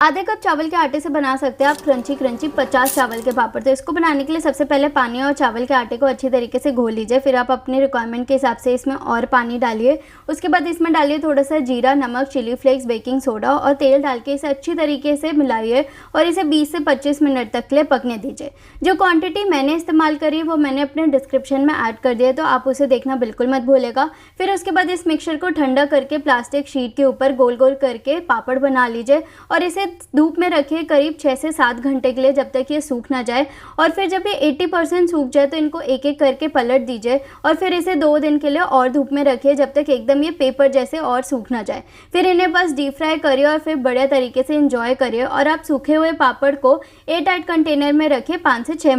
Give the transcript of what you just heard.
आधे कप चावल के आटे से बना सकते हैं आप क्रंची 50 चावल के पापड़। तो इसको बनाने के लिए सबसे पहले पानी और चावल के आटे को अच्छी तरीके से घोल लीजिए। फिर आप अपने रिक्वायरमेंट के हिसाब से इसमें और पानी डालिए। उसके बाद इसमें डालिए थोड़ा सा जीरा, नमक, चिली फ्लेक्स, बेकिंग सोडा और तेल डाल के इसे अच्छी तरीके से मिलाइए और इसे 20 से 25 मिनट तक के लिए पकने दीजिए। जो क्वांटिटी मैंने इस्तेमाल करी है वो मैंने अपने डिस्क्रिप्शन में ऐड कर दिया है, तो आप उसे देखना बिल्कुल मत भूलिएगा। फिर उसके बाद इस मिक्सचर को ठंडा करके प्लास्टिक शीट के ऊपर गोल गोल करके पापड़ बना लीजिए और इसे धूप में रखिए करीब 6 से 7 घंटे के लिए, जब तक ये सूख ना जाए। और फिर जब ये 80% सूख जाए तो इनको एक एक करके पलट दीजिए और फिर इसे 2 दिन के लिए और धूप में रखिए, जब तक एकदम ये पेपर जैसे और सूख ना जाए। फिर इन्हें बस डीप फ्राई करिए और फिर बढ़िया तरीके से एंजॉय करिए। और आप सूखे हुए पापड़ को एयर टाइट कंटेनर में रखिए 5 से 6